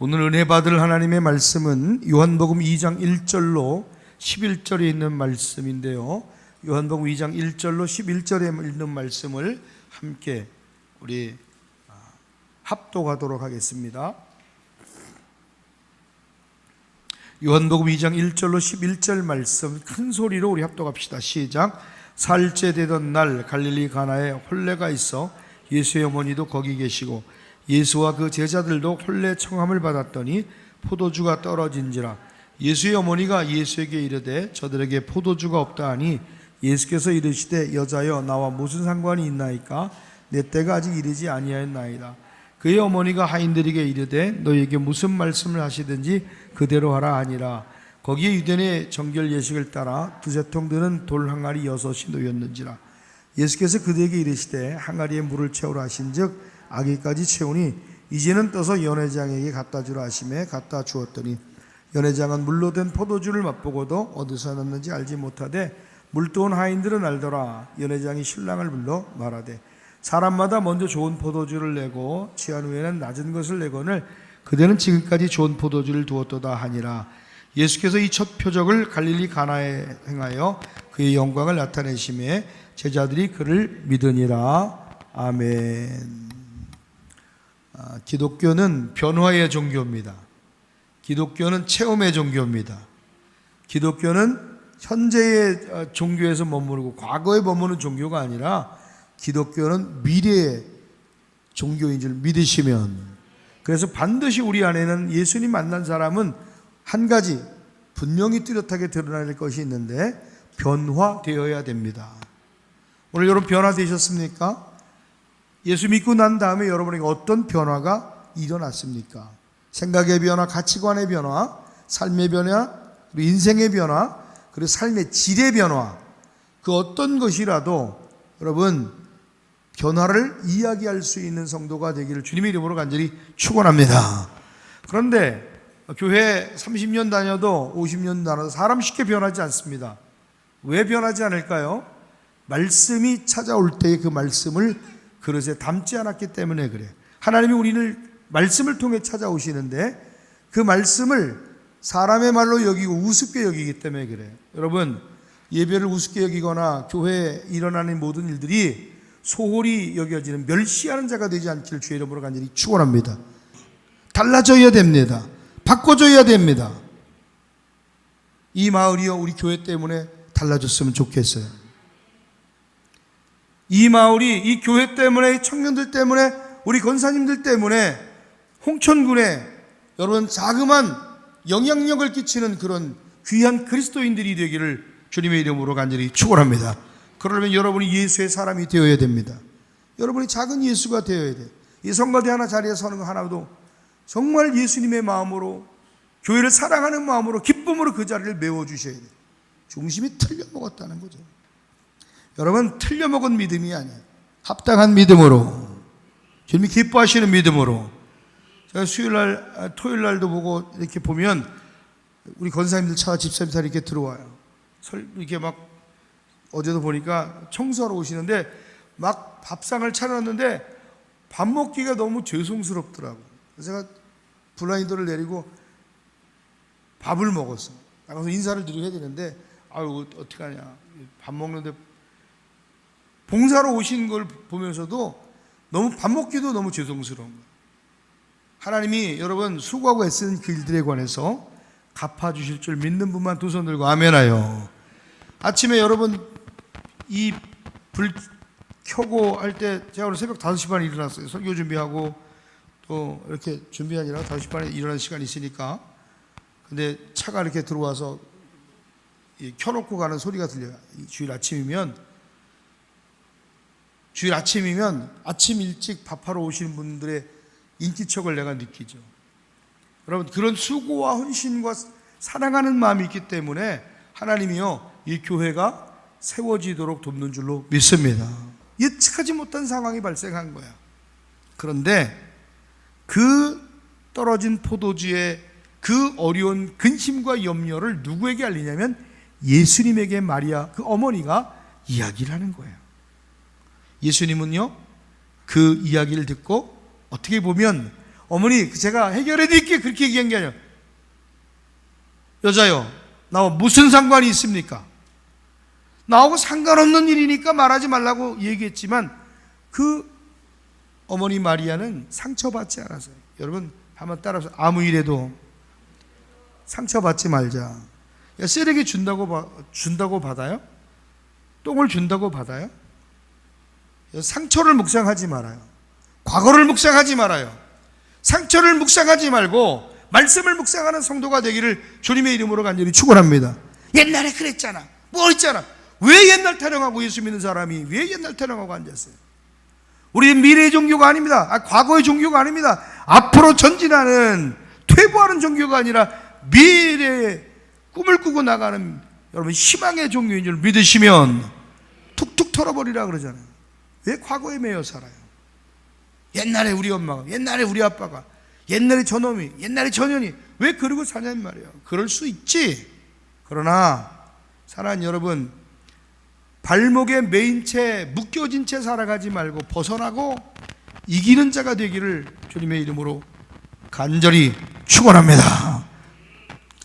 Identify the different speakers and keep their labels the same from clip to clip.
Speaker 1: 오늘 은혜 받을 하나님의 말씀은 요한복음 2장 1절로 11절에 있는 말씀인데요. 요한복음 2장 1절로 11절에 있는 말씀을 함께 우리 합독하도록 하겠습니다. 요한복음 2장 1절로 11절 말씀 큰 소리로 우리 합독합시다. 시작. 사흘째 되던 날 갈릴리 가나에 혼례가 있어 예수의 어머니도 거기 계시고 예수와 그 제자들도 혼례 청함을 받았더니 포도주가 떨어진지라. 예수의 어머니가 예수에게 이르되 저들에게 포도주가 없다 하니 예수께서 이르시되 여자여 나와 무슨 상관이 있나이까? 내 때가 아직 이르지 아니하였나이다. 그의 어머니가 하인들에게 이르되 너에게 무슨 말씀을 하시든지 그대로 하라 하니라. 거기에 유대인의 정결 예식을 따라 두세 통 드는 돌 항아리 6이 놓였는지라. 예수께서 그들에게 이르시되 항아리에 물을 채우라 하신즉 아기까지 채우니 이제는 떠서 연회장에게 갖다 주라 하시매 갖다 주었더니 연회장은 물로 된 포도주를 맛보고도 어디서 났는지 알지 못하되 물도온 하인들은 알더라. 연회장이 신랑을 불러 말하되 사람마다 먼저 좋은 포도주를 내고 취한 후에는 낮은 것을 내거늘 그대는 지금까지 좋은 포도주를 두었도다 하니라. 예수께서 이 첫 표적을 갈릴리 가나에 행하여 그의 영광을 나타내심에 제자들이 그를 믿으니라. 아멘. 기독교는 변화의 종교입니다. 기독교는 체험의 종교입니다. 기독교는 현재의 종교에서 머무르고 과거에 머무는 종교가 아니라 기독교는 미래의 종교인 줄 믿으시면, 그래서 반드시 우리 안에는 예수님 만난 사람은 한 가지 분명히 뚜렷하게 드러날 것이 있는데 변화되어야 됩니다. 오늘 여러분 변화되셨습니까? 예수 믿고 난 다음에 여러분에게 어떤 변화가 일어났습니까? 생각의 변화, 가치관의 변화, 삶의 변화, 그리고 인생의 변화, 그리고 삶의 질의 변화, 그 어떤 것이라도 여러분 변화를 이야기할 수 있는 성도가 되기를 주님의 이름으로 간절히 축원합니다. 그런데 교회 30년 다녀도 50년 다녀도 사람 쉽게 변하지 않습니다. 왜 변하지 않을까요? 말씀이 찾아올 때의 그 말씀을 그릇에 담지 않았기 때문에 그래. 하나님이 우리를 말씀을 통해 찾아오시는데 그 말씀을 사람의 말로 여기고 우습게 여기기 때문에 그래. 여러분, 예배를 우습게 여기거나 교회에 일어나는 모든 일들이 소홀히 여겨지는 멸시하는 자가 되지 않기를 주의 이름으로 간절히 축원합니다. 달라져야 됩니다. 바꿔줘야 됩니다. 이 마을이요, 우리 교회 때문에 달라졌으면 좋겠어요. 이 마을이 이 교회 때문에, 이 청년들 때문에, 우리 권사님들 때문에 홍천군에 여러분 자그만 영향력을 끼치는 그런 귀한 그리스도인들이 되기를 주님의 이름으로 간절히 축원합니다. 그러려면 여러분이 예수의 사람이 되어야 됩니다. 여러분이 작은 예수가 되어야 돼요. 이 성가대 하나 자리에 서는 거 하나도 정말 예수님의 마음으로, 교회를 사랑하는 마음으로, 기쁨으로 그 자리를 메워주셔야 돼요. 중심이 틀려먹었다는 거죠. 여러분, 틀려먹은 믿음이 아니에요. 합당한 믿음으로, 주님이 기뻐하시는 믿음으로. 제가 수요일날, 토요일날도 보고 이렇게 보면 우리 권사님들 차, 집사님들 이렇게 들어와요. 이렇게 막 어제도 보니까 청소하러 오시는데 막 밥상을 차려놨는데 밥 먹기가 너무 죄송스럽더라고요. 그래서 제가 블라인더를 내리고 밥을 먹었어. 나가서 인사를 드리고 해야 되는데 아유 어떡하냐, 밥 먹는데 봉사로 오신 걸 보면서도 너무 밥 먹기도 너무 죄송스러운 거예요. 하나님이 여러분 수고하고 애쓰는 그 일들에 관해서 갚아주실 줄 믿는 분만 두 손 들고 아멘하여. 아침에 여러분 이 불 켜고 할 때 제가 오늘 새벽 5시 반에 일어났어요. 설교 준비하고 또 이렇게 준비하느라 5시 반에 일어나는 시간이 있으니까. 근데 차가 이렇게 들어와서 켜놓고 가는 소리가 들려요. 주일 아침이면 아침 일찍 밥하러 오시는 분들의 인기척을 내가 느끼죠. 여러분, 그런 수고와 헌신과 사랑하는 마음이 있기 때문에 하나님이요 이 교회가 세워지도록 돕는 줄로 믿습니다. 예측하지 못한 상황이 발생한 거야. 그런데 그 떨어진 포도주의 그 어려운 근심과 염려를 누구에게 알리냐면 예수님에게 마리아 그 어머니가 이야기를 하는 거예요. 예수님은요 그 이야기를 듣고 어떻게 보면 어머니 제가 해결해 드릴게요 그렇게 얘기한 게 아니라 여자요 나와 무슨 상관이 있습니까? 나하고 상관없는 일이니까 말하지 말라고 얘기했지만 그 어머니 마리아는 상처받지 않았어요. 여러분 한번 따라서 아무 일에도 상처받지 말자. 쓰레기 준다고 받아요? 똥을 준다고 받아요? 상처를 묵상하지 말아요. 과거를 묵상하지 말아요. 상처를 묵상하지 말고 말씀을 묵상하는 성도가 되기를 주님의 이름으로 간절히 축원합니다. 옛날에 그랬잖아. 뭐 있잖아. 왜 옛날 타령하고 예수 믿는 사람이 왜 옛날 타령하고 앉았어요? 우리는 미래의 종교가 아닙니다. 과거의 종교가 아닙니다. 앞으로 전진하는 퇴보하는 종교가 아니라 미래의 꿈을 꾸고 나가는 여러분 희망의 종교인 줄 믿으시면 툭툭 털어버리라 그러잖아요. 왜 과거에 매여 살아요? 옛날에 우리 엄마가, 옛날에 우리 아빠가, 옛날에 저놈이, 옛날에 저년이 왜 그러고 사냔 말이에요. 그럴 수 있지. 그러나 사랑하는 여러분, 발목에 매인 채 묶여진 채 살아가지 말고 벗어나고 이기는 자가 되기를 주님의 이름으로 간절히 축원합니다.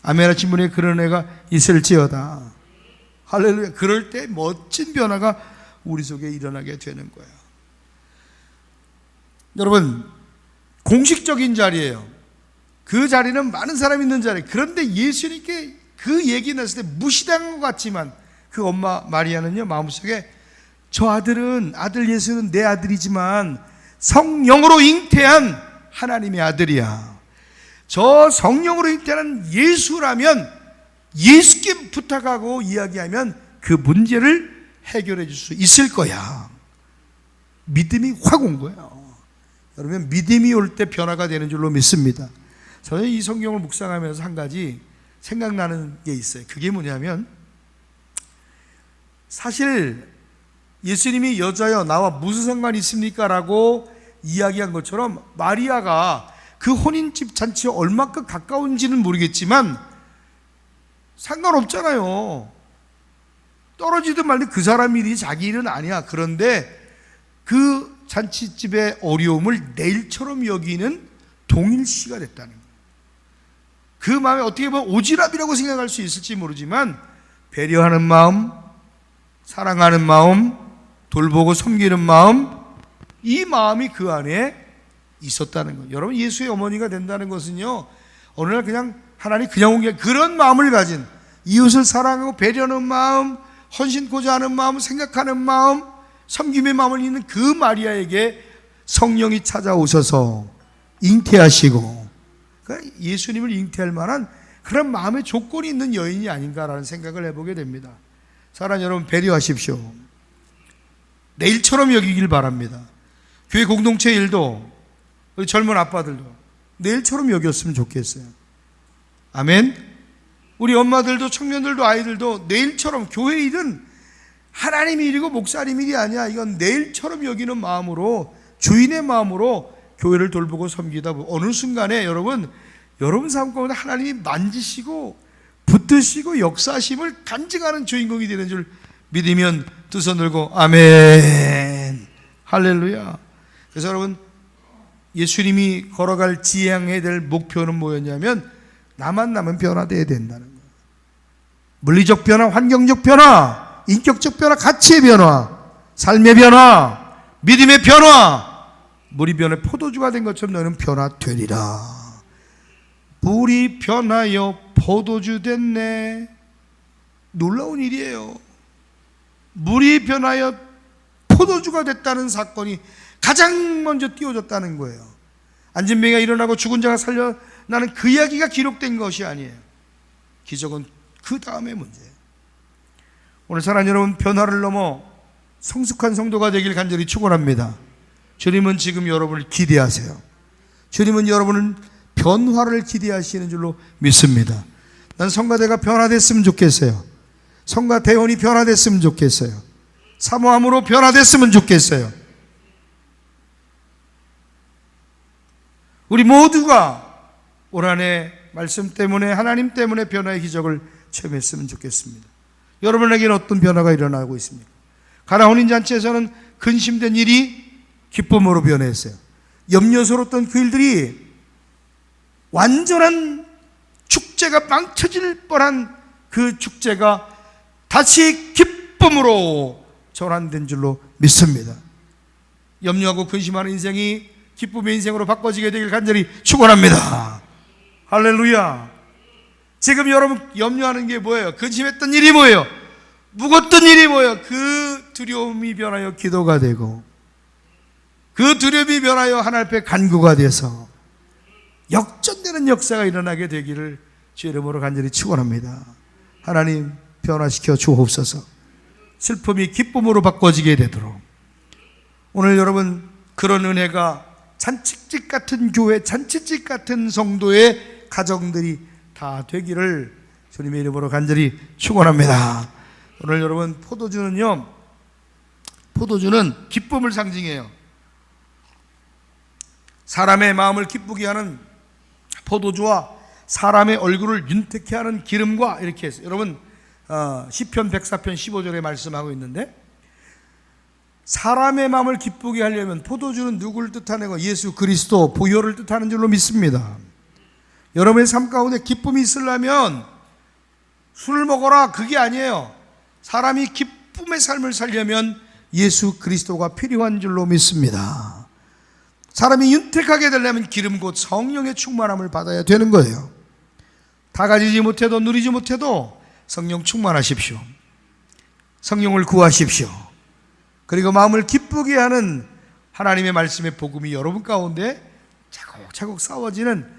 Speaker 1: 아멘 하신 분에 그런 애가 있을지어다. 할렐루야. 그럴 때 멋진 변화가 우리 속에 일어나게 되는 거예요. 여러분 공식적인 자리예요. 그 자리는 많은 사람이 있는 자리. 그런데 예수님께 그 얘기 났을 때 무시당한 것 같지만 그 엄마 마리아는요 마음속에 저 아들은 아들 예수는 내 아들이지만 성령으로 잉태한 하나님의 아들이야. 저 성령으로 잉태한 예수라면 예수께 부탁하고 이야기하면 그 문제를 해결해 줄 수 있을 거야. 믿음이 확 온 거예요. 여러분 믿음이 올 때 변화가 되는 줄로 믿습니다. 저는 이 성경을 묵상하면서 한 가지 생각나는 게 있어요. 그게 뭐냐면 사실 예수님이 여자여 나와 무슨 상관이 있습니까? 라고 이야기한 것처럼 마리아가 그 혼인집 잔치에 얼마큼 가까운지는 모르겠지만 상관없잖아요. 떨어지든 말든 그 사람 일이 자기 일은 아니야. 그런데 그 잔치집의 어려움을 내일처럼 여기는 동일시가 됐다는 거예요. 그 마음에 어떻게 보면 오지랖이라고 생각할 수 있을지 모르지만 배려하는 마음, 사랑하는 마음, 돌보고 섬기는 마음, 이 마음이 그 안에 있었다는 거예요. 여러분 예수의 어머니가 된다는 것은요 어느 날 그냥 하나님 그냥 온 게 그런 마음을 가진 이웃을 사랑하고 배려하는 마음, 헌신고자 하는 마음, 생각하는 마음, 섬김의 마음을 있는 그 마리아에게 성령이 찾아오셔서 잉태하시고 예수님을 잉태할 만한 그런 마음의 조건이 있는 여인이 아닌가라는 생각을 해보게 됩니다. 사랑하는 여러분 배려하십시오. 내일처럼 여기길 바랍니다. 교회 공동체 일도 우리 젊은 아빠들도 내일처럼 여겼으면 좋겠어요. 아멘. 우리 엄마들도 청년들도 아이들도 내일처럼 교회 일은 하나님 일이고 목사님 일이 아니야. 이건 내일처럼 여기는 마음으로 주인의 마음으로 교회를 돌보고 섬기다 보면 어느 순간에 여러분 삶 가운데 하나님이 만지시고 붙드시고 역사심을 간증하는 주인공이 되는 줄 믿으면 두 손 들고 아멘 할렐루야. 그래서 여러분 예수님이 걸어갈 지향해야 될 목표는 뭐였냐면 나만 변화되어야 된다는 거예요. 물리적 변화, 환경적 변화, 인격적 변화, 가치의 변화, 삶의 변화, 믿음의 변화. 물이 변해 포도주가 된 것처럼 너는 변화되리라. 물이 변하여 포도주 됐네. 놀라운 일이에요. 물이 변하여 포도주가 됐다는 사건이 가장 먼저 띄워졌다는 거예요. 안진뱅이가 일어나고 죽은 자가 살려나는 그 이야기가 기록된 것이 아니에요. 기적은 그 다음의 문제예요. 오늘 사랑하는 여러분 변화를 넘어 성숙한 성도가 되길 간절히 축원합니다. 주님은 지금 여러분을 기대하세요. 주님은 여러분을 변화를 기대하시는 줄로 믿습니다. 난 성가대가 변화됐으면 좋겠어요. 성가대원이 변화됐으면 좋겠어요. 사모함으로 변화됐으면 좋겠어요. 우리 모두가 올 한 해 말씀 때문에 하나님 때문에 변화의 기적을 체험했으면 좋겠습니다. 여러분에게는 어떤 변화가 일어나고 있습니까? 가나 혼인잔치에서는 근심된 일이 기쁨으로 변했어요. 염려스러웠던 그 일들이 완전한 축제가 망쳐질 뻔한 그 축제가 다시 기쁨으로 전환된 줄로 믿습니다. 염려하고 근심하는 인생이 기쁨의 인생으로 바꿔지게 되길 간절히 축원합니다. 할렐루야. 지금 여러분 염려하는 게 뭐예요? 근심했던 일이 뭐예요? 묵었던 일이 뭐예요? 그 두려움이 변하여 기도가 되고, 그 두려움이 변하여 하나님 앞에 간구가 돼서 역전되는 역사가 일어나게 되기를 주의 이름으로 간절히 축원합니다. 하나님 변화시켜 주옵소서. 슬픔이 기쁨으로 바꿔지게 되도록 오늘 여러분 그런 은혜가 잔치집 같은 교회, 잔치집 같은 성도의 가정들이 다 되기를 주님의 이름으로 간절히 축원합니다. 오늘 여러분 포도주는 기쁨을 상징해요. 사람의 마음을 기쁘게 하는 포도주와 사람의 얼굴을 윤택케 하는 기름과 이렇게 해서 여러분 시편 104편 15절에 말씀하고 있는데, 사람의 마음을 기쁘게 하려면 포도주는 누구를 뜻하는 거? 예수 그리스도 보혈을 뜻하는 줄로 믿습니다. 여러분의 삶 가운데 기쁨이 있으려면 술을 먹어라 그게 아니에요. 사람이 기쁨의 삶을 살려면 예수 그리스도가 필요한 줄로 믿습니다. 사람이 윤택하게 되려면 기름 곧 성령의 충만함을 받아야 되는 거예요. 다 가지지 못해도 누리지 못해도 성령 충만하십시오. 성령을 구하십시오. 그리고 마음을 기쁘게 하는 하나님의 말씀의 복음이 여러분 가운데 차곡차곡 쌓여지는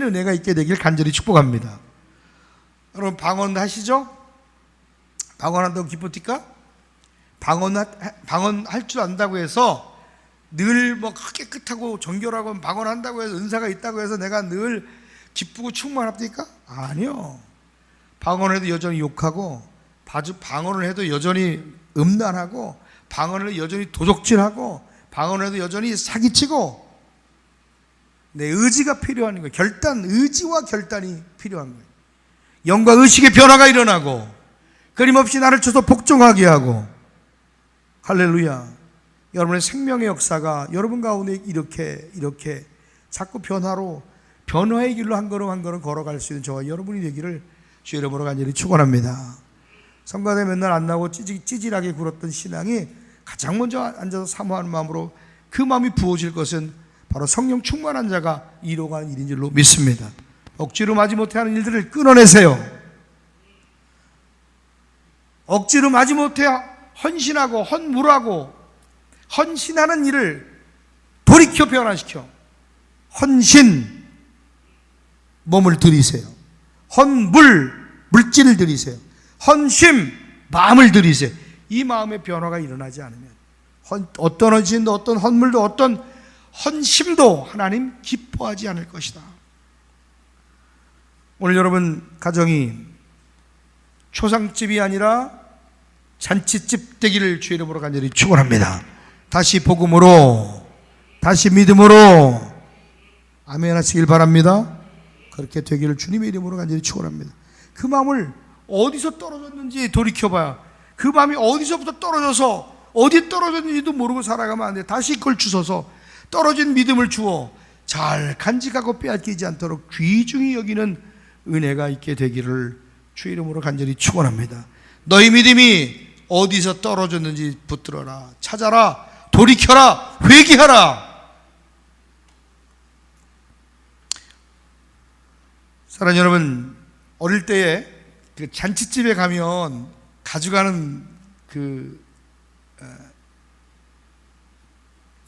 Speaker 1: 은혜가 있게 되길 간절히 축복합니다. 여러분 방언하시죠? 방언한다고 기쁩니까? 방언할 줄 안다고 해서 늘 뭐 깨끗하고 정결하고 방언한다고 해서 은사가 있다고 해서 내가 늘 기쁘고 충만합니까? 아니요. 방언을 해도 여전히 욕하고, 방언을 해도 여전히 음란하고, 방언을 해도 여전히 도적질하고, 방언을 해도 여전히 사기치고, 내 의지가 필요한 거예요. 의지와 결단이 필요한 거예요. 영과 의식의 변화가 일어나고, 끊임없이 나를 쳐서 복종하게 하고, 할렐루야. 여러분의 생명의 역사가 여러분 가운데 이렇게 자꾸 변화의 길로 한 걸음 한 걸음 걸어갈 수 있는 저와 여러분이 되기를 주의 이름으로 간절히 축원합니다. 성가대 맨날 안 나오고 찌질하게 굴었던 신앙이 가장 먼저 앉아서 사모하는 마음으로 그 마음이 부어질 것은 바로 성령 충만한 자가 이루어가는 일인 줄로 믿습니다. 억지로 마지 못하는 일들을 끊어내세요. 억지로 마지 못해 헌신하고 헌물하고 헌신하는 일을 돌이켜 변화시켜 헌신 몸을 들이세요. 물질을 들이세요. 헌심 마음을 들이세요. 이 마음의 변화가 일어나지 않으면 어떤 헌신도 어떤 헌물도 어떤 헌심도 하나님 기뻐하지 않을 것이다. 오늘 여러분 가정이 초상집이 아니라 잔치집 되기를 주의 이름으로 간절히 축원합니다. 다시 복음으로, 다시 믿음으로 아멘 하시길 바랍니다. 그렇게 되기를 주님의 이름으로 간절히 축원합니다. 그 마음을 어디서 떨어졌는지 돌이켜봐야, 그 마음이 어디서부터 떨어져서 어디 떨어졌는지도 모르고 살아가면 안 돼. 다시 그걸 주워서 떨어진 믿음을 주어 잘 간직하고 빼앗기지 않도록 귀중히 여기는 은혜가 있게 되기를 주의 이름으로 간절히 축원합니다. 너희 믿음이 어디서 떨어졌는지 붙들어라, 찾아라, 돌이켜라, 회개하라. 사랑하는 여러분, 어릴 때에 그 잔치집에 가면 가져가는 그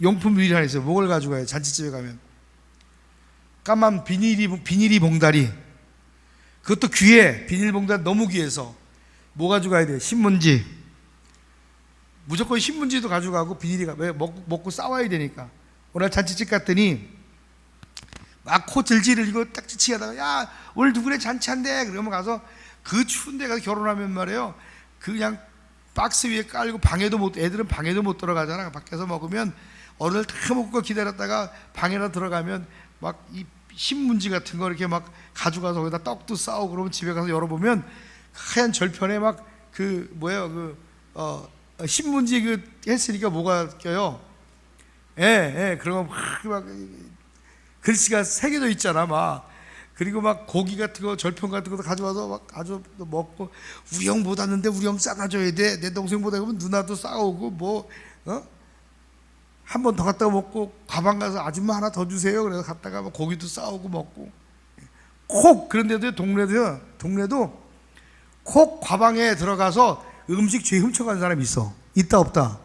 Speaker 1: 용품들이 하나 있어요. 뭘 가져가요? 잔치집에 가면 까만 비닐이 봉다리, 그것도 귀해. 비닐봉다리 너무 귀해서 뭐 가져가야 돼요? 신문지. 무조건 신문지도 가져가고 비닐이가 왜 먹고 싸워야 되니까. 오늘 잔치집 갔더니 막 코 질질 흘리고 딱지치게 하다가 야 오늘 누구네 잔치한대 그러면 가서 그 추운 데 가서 결혼하면 말이에요, 그냥 박스 위에 깔고 애들은 방에도 못 들어가잖아. 밖에서 먹으면 어른들 다 먹고 기다렸다가 방에다 들어가면 막 이 신문지 같은 거 이렇게 막 가져가서 거기다 떡도 싸우고, 그러면 집에 가서 열어보면 하얀 절편에 막 신문지 했으니까 뭐가 껴요? 그러면 막 글씨가 새겨져 있잖아 막. 그리고 막 고기 같은 거 절편 같은 것도 가져와서 막 가져 먹고, 우리 형 못 왔는데 우리 형 싸가줘야 돼, 내 동생보다 그러면 누나도 싸우고 뭐 한 번 더 갔다가 먹고, 가방 가서 아줌마 하나 더 주세요 그래서 갔다가 막 고기도 싸우고 먹고. 콕, 그런데도 동네도 콕 가방에 들어가서 음식 죄 훔쳐간 사람이 있어. 있다 없다?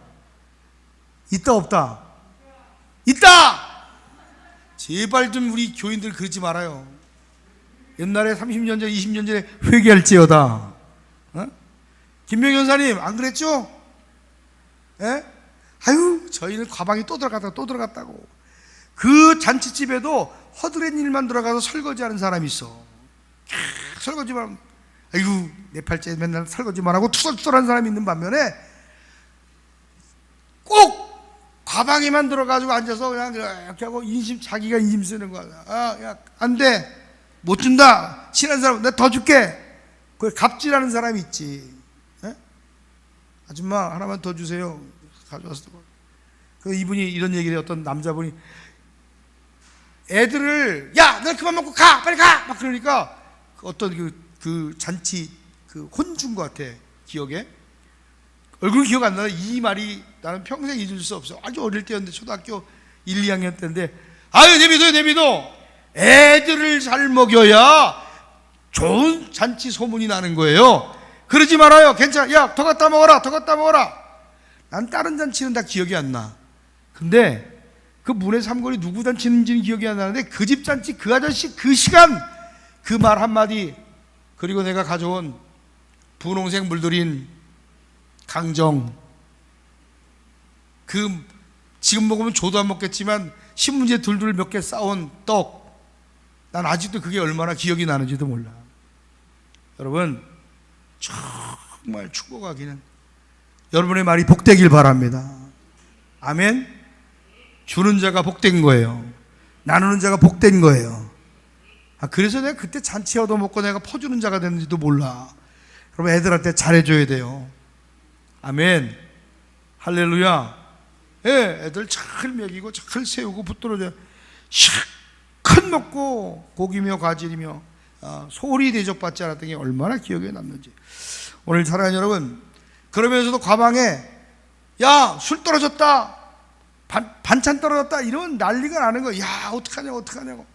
Speaker 1: 있다 없다? 있다! 제발 좀 우리 교인들 그러지 말아요. 옛날에 30년 전 20년 전에 회개할지어다. 김명현 사님 안 그랬죠? 예? 아유, 저희는 가방이 또 들어갔다고. 그 잔치집에도 허드렛 일만 들어가서 설거지하는 사람이 있어. 설거지만, 아이고 내 팔자에 맨날 설거지만 하고 투덜투덜한 사람이 있는 반면에 꼭 가방에만 들어가지고 앉아서 그냥 이렇게 하고 자기가 인심 쓰는 거야. 야, 안 돼, 못 준다. 친한 사람 내가 더 줄게. 그 갑질하는 사람이 있지. 에? 아줌마 하나만 더 주세요. 가져왔어. 그 이분이 이런 얘기를 해. 어떤 남자분이 애들을, 야, 너 그만 먹고 가, 빨리 가, 막 그러니까 어떤 그 잔치 그 혼준 것 같아. 기억에 얼굴 기억 안 나요. 이 말이 나는 평생 잊을 수 없어. 아주 어릴 때였는데 초등학교 1, 2학년 때인데, 아유 내비둬. 애들을 잘 먹여야 좋은 잔치 소문이 나는 거예요. 그러지 말아요. 괜찮아. 야, 더 갖다 먹어라. 난 다른 잔치는 다 기억이 안 나. 근데 그 문의 삼거리 누구 잔치인지는 기억이 안 나는데 그 집 잔치, 그 아저씨 그 시간 그 말 한마디, 그리고 내가 가져온 분홍색 물들인 강정, 그 지금 먹으면 조도 안 먹겠지만 신문지에 둘둘 몇 개 싸온 떡, 난 아직도 그게 얼마나 기억이 나는지도 몰라. 여러분, 정말 축복하기는 여러분의 말이 복되길 바랍니다. 아멘. 주는 자가 복된 거예요. 나누는 자가 복된 거예요. 그래서 내가 그때 잔치 얻어먹고 내가 퍼주는 자가 됐는지도 몰라. 여러분, 애들한테 잘해줘야 돼요. 아멘. 할렐루야. 예, 애들 잘 먹이고 잘 세우고 붙들어줘. 큰 먹고 고기며 과질이며 소리 대접받지 않았던 게 얼마나 기억에 남는지. 오늘 사랑하는 여러분, 그러면서도 가방에 야, 술 떨어졌다, 반찬 떨어졌다 이러면 난리가 나는 거예요. 야, 어떡하냐고.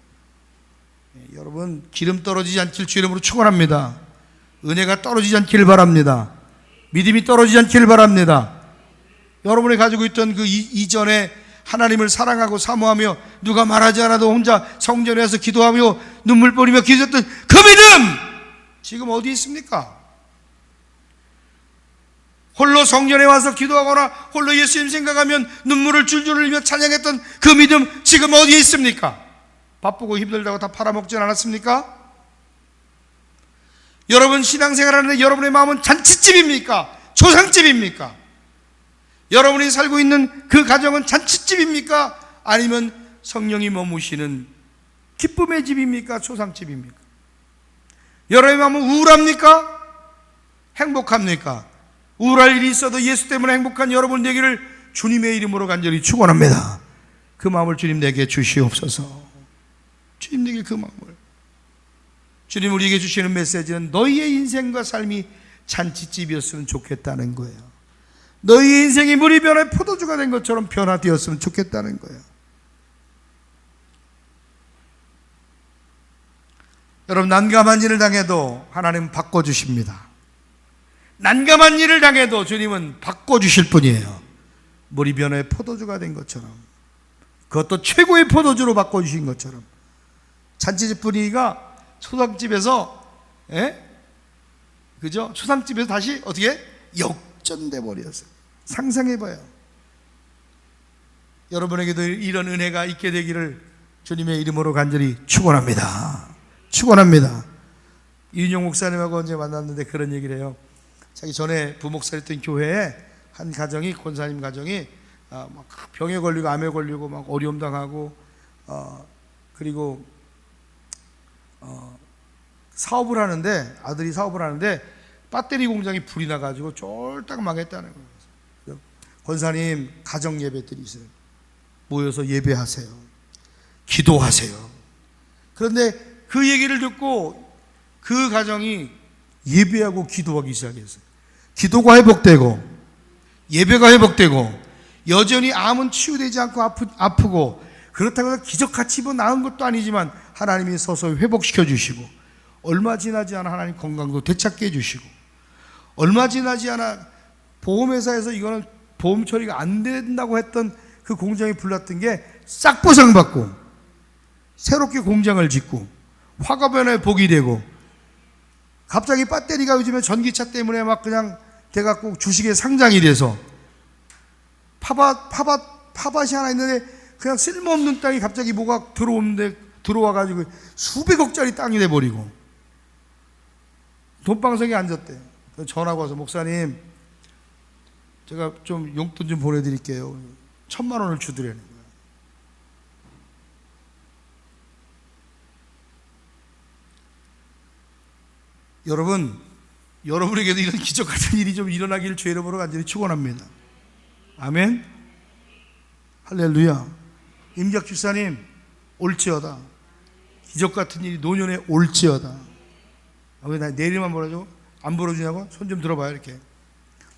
Speaker 1: 예, 여러분, 기름 떨어지지 않길 주 이름으로 축원합니다. 은혜가 떨어지지 않길 바랍니다. 믿음이 떨어지지 않길 바랍니다. 여러분이 가지고 있던 그 이전에 하나님을 사랑하고 사모하며 누가 말하지 않아도 혼자 성전에 와서 기도하며 눈물 뿌리며 기도했던 그 믿음 지금 어디 있습니까? 홀로 성전에 와서 기도하거나 홀로 예수님 생각하면 눈물을 줄줄 흘리며 찬양했던 그 믿음 지금 어디에 있습니까? 바쁘고 힘들다고 다 팔아먹지 않았습니까? 여러분 신앙생활하는데 여러분의 마음은 잔치집입니까? 조상집입니까? 여러분이 살고 있는 그 가정은 잔치집입니까? 아니면 성령이 머무시는 기쁨의 집입니까? 조상집입니까? 여러분의 마음은 우울합니까? 행복합니까? 우울할 일이 있어도 예수 때문에 행복한 여러분 되기를 주님의 이름으로 간절히 축원합니다. 그 마음을 주님 내게 주시옵소서. 주님 내게 그 마음을. 주님 우리에게 주시는 메시지는 너희의 인생과 삶이 잔치집이었으면 좋겠다는 거예요. 너희의 인생이 물이 변해 포도주가 된 것처럼 변화되었으면 좋겠다는 거예요. 여러분, 난감한 일을 당해도 하나님은 바꿔주십니다. 난감한 일을 당해도 주님은 바꿔주실 분이에요. 물이 변해 포도주가 된 것처럼, 그것도 최고의 포도주로 바꿔주신 것처럼. 잔치집 분위기가 초상집에서, 그죠? 초상집에서 다시 어떻게? 역전돼 버렸어요. 상상해봐요. 여러분에게도 이런 은혜가 있게 되기를 주님의 이름으로 간절히 축원합니다. 축원합니다. 이윤영 목사님하고 언제 만났는데 그런 얘기를 해요. 자기 전에 부목사였던 교회에 한 가정이, 권사님 가정이 막 병에 걸리고 암에 걸리고 막 어려움 당하고 그리고 사업을 하는데, 아들이 사업을 하는데 배터리 공장이 불이 나가지고 쫄딱 망했다는 거예요. 권사님 가정 예배들이 있어요. 모여서 예배하세요. 기도하세요. 그런데 그 얘기를 듣고 그 가정이 예배하고 기도하기 시작했어요. 기도가 회복되고 예배가 회복되고 여전히 암은 치유되지 않고 아프고 그렇다고 해서 기적같이 뭐 나은 것도 아니지만 하나님이 서서 회복시켜 주시고 얼마 지나지 않아 하나님 건강도 되찾게 해주시고 얼마 지나지 않아 보험회사에서 이거는 보험 처리가 안 된다고 했던 그 공장이 불났던 게 싹 보상받고 새롭게 공장을 짓고 화가변에 복이 되고 갑자기 배터리가 요즘에 전기차 때문에 막 그냥 돼갖고 주식에 상장이 돼서 팥이 하나 있는데 그냥 쓸모없는 땅이 갑자기 뭐가 들어와가지고 수백억짜리 땅이 돼버리고 돈방석에 앉았대. 전화가 와서 목사님 제가 좀 용돈 좀 보내드릴게요. 1,000만 원을 주드려는 거야. 여러분, 여러분에게도 이런 기적 같은 일이 좀 일어나기를 주의 이름으로 간절히 축원합니다. 아멘. 할렐루야. 임작 집사님 올지어다. 기적 같은 일이 노년에 올지어다. 왜 나 내일만 보라죠? 안 보여주냐고? 손 좀 들어봐요. 이렇게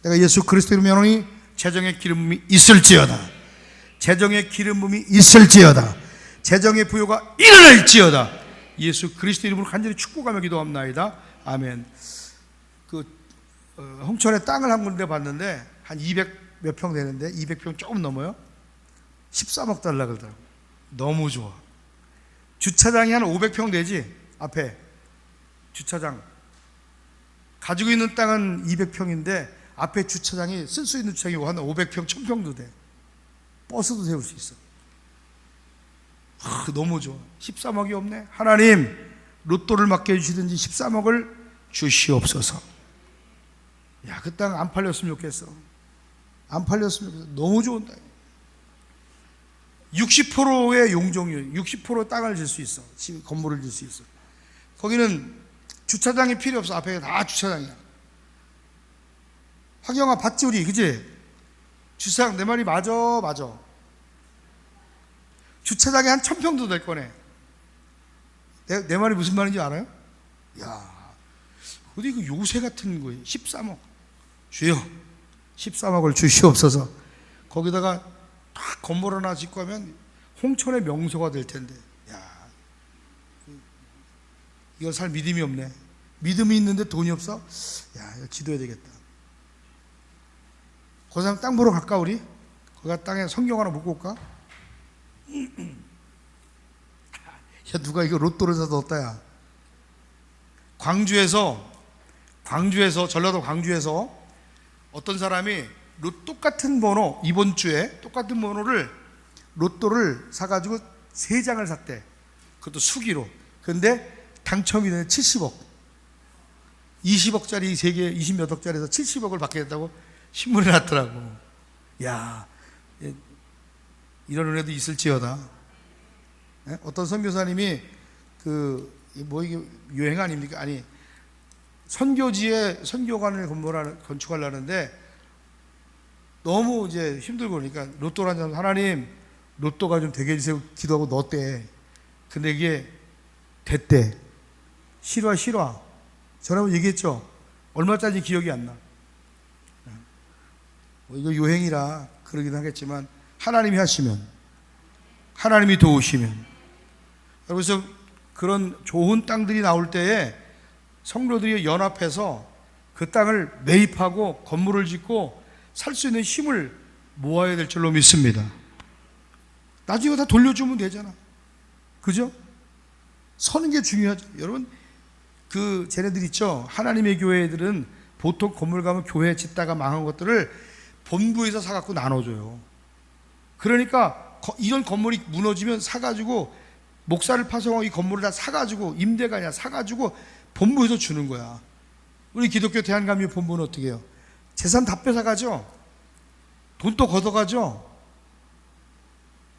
Speaker 1: 내가 예수 그리스도 이름으로 명하노니 재정의 기름 부음이 있을지어다. 재정의 기름 부음이 있을지어다. 재정의 부요가 일어날지어다. 예수 그리스도 이름으로 간절히 축복하며 기도합나이다. 아멘. 홍천에 땅을 한 군데 봤는데 한 200 몇 평 되는데 200평 조금 넘어요. 13억 달라 그러더라고요. 너무 좋아. 주차장이 한 500평 되지. 앞에 주차장 가지고 있는 땅은 200평인데 앞에 주차장이 쓸 수 있는 주차장이 한 500평, 1000평도 돼. 버스도 세울 수 있어. 너무 좋아. 13억이 없네. 하나님 로또를 맡겨주시든지 13억을 주시옵소서. 야, 그 땅 안 팔렸으면 좋겠어. 안 팔렸으면 좋겠어. 너무 좋은 땅. 60%의 용적률, 60% 땅을 질 수 있어. 건물을 질 수 있어. 거기는 주차장이 필요 없어. 앞에 다 주차장이야. 화경아 봤지 우리, 그지? 주차장 내 말이 맞아. 주차장이 한 1000평도 될 거네. 내 말이 무슨 말인지 알아요? 야, 어디 그 요새 같은 거예요. 13억. 주여 13억을 주시옵소서. 거기다가 딱 건물 하나 짓고 하면 홍천의 명소가 될 텐데. 야, 이거 살 믿음이 없네. 믿음이 있는데 돈이 없어? 야, 이거 기도해야 되겠다. 그 사람 땅 보러 갈까 우리? 거기 땅에 성경 하나 묻고 올까? 야, 누가 이거 로또를 사서 얻다 야. 광주에서 전라도 광주에서 어떤 사람이 똑같은 번호, 이번 주에 똑같은 번호를 로또를 사가지고 3장을 샀대. 그것도 수기로. 근데 당첨이 되는 70억. 20억짜리 3개, 20몇 억짜리에서 70억을 받게 됐다고 신문에 났더라고. 야, 이런 은혜도 있을지어다. 어떤 선교사님이 이게 유행 아닙니까? 아니, 선교지에 선교관을 건축하려는데 너무 이제 힘들고 그러니까 로또를 한 사람, 하나님 로또가 좀 되게 해주세요 기도하고 넣었대. 근데 이게 됐대. 실화. 저라고 얘기했죠. 얼마짜리 기억이 안 나. 이거 유행이라 그러긴 하겠지만 하나님이 하시면, 하나님이 도우시면. 그래서 그런 좋은 땅들이 나올 때에 성도들이 연합해서 그 땅을 매입하고 건물을 짓고 살 수 있는 힘을 모아야 될 줄로 믿습니다. 나중에 다 돌려주면 되잖아. 그죠? 서는 게 중요하죠. 여러분, 쟤네들 있죠? 하나님의 교회들은 보통 건물 가면 교회 짓다가 망한 것들을 본부에서 사갖고 나눠줘요. 그러니까 이런 건물이 무너지면 사가지고 목사를 파송하고 이 건물을 다 사가지고, 임대가 아니라 사가지고 본부에서 주는 거야. 우리 기독교 대한감리 본부는 어떻게 해요? 재산 다 뺏어가죠. 돈 또 걷어가죠.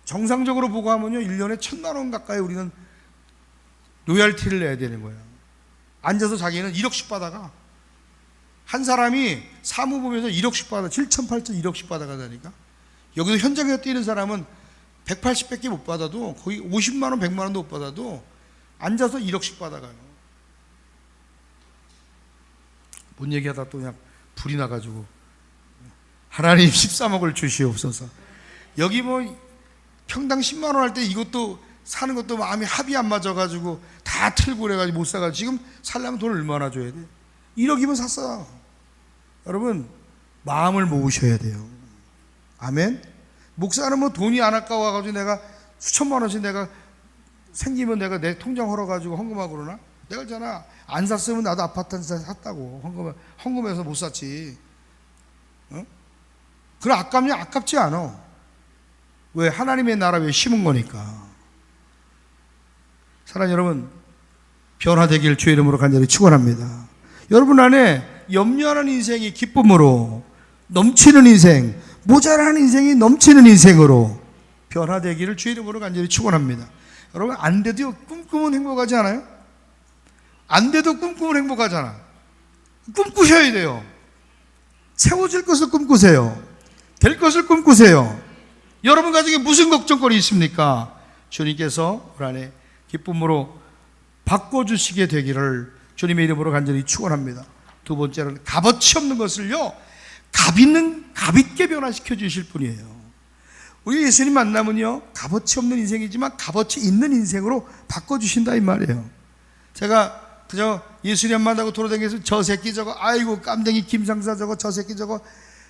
Speaker 1: 정상적으로 보고 하면요 1년에 1,000만 원 가까이 우리는 로열티를 내야 되는 거예요. 앉아서 자기는 1억씩 받아가. 한 사람이 사무보면서 1억씩 받아, 7천, 8천, 1억씩 받아가다니까. 여기서 현장에서 뛰는 사람은 180밖에 못 받아도 거의 50만 원, 100만 원도 못 받아도 앉아서 1억씩 받아가요. 뭔 얘기하다 또 그냥 불이 나가지고 하나님 13억을 주시옵소서. 여기 뭐 평당 10만 원 할 때 이것도 사는 것도 마음이 합이 안 맞아가지고 다 틀고 그래가지고 못 사가지고 지금 살려면 돈 얼마나 줘야 돼? 1억이면 샀어. 여러분 마음을 모으셔야 돼요. 아멘. 목사는 뭐 돈이 안 아까워가지고 내가 수천만 원씩 내가 생기면 내가 내 통장 헐어가지고 헌금하고 그러나? 내가 있잖아, 안 샀으면 나도 아파트 한 채 샀다고. 헌금해서 못 샀지. 어? 그럼 아깝냐? 아깝지 않아. 왜? 하나님의 나라 위에 심은 거니까. 사랑하는 여러분, 변화되길 주의 이름으로 간절히 축원합니다. 여러분 안에 염려하는 인생이 기쁨으로 넘치는 인생, 모자라는 인생이 넘치는 인생으로 변화되기를 주의 이름으로 간절히 축원합니다. 여러분 안 돼도 꿈꾸면 행복하지 않아요? 안 돼도 꿈꾸면 행복하잖아. 꿈꾸셔야 돼요. 세워질 것을 꿈꾸세요. 될 것을 꿈꾸세요. 여러분 가정에 무슨 걱정거리 있습니까? 주님께서 우리 안에 기쁨으로 바꿔주시게 되기를 주님의 이름으로 간절히 축원합니다. 두 번째는 값어치 없는 것을요, 값있게 변화시켜 주실 분이에요. 우리 예수님 만나면요, 값어치 없는 인생이지만 값어치 있는 인생으로 바꿔주신다 이 말이에요. 제가 그저 예수님 만나고 돌아다니면서 저 새끼 저거, 아이고 깜댕이 김상사 저거, 저 새끼 저거,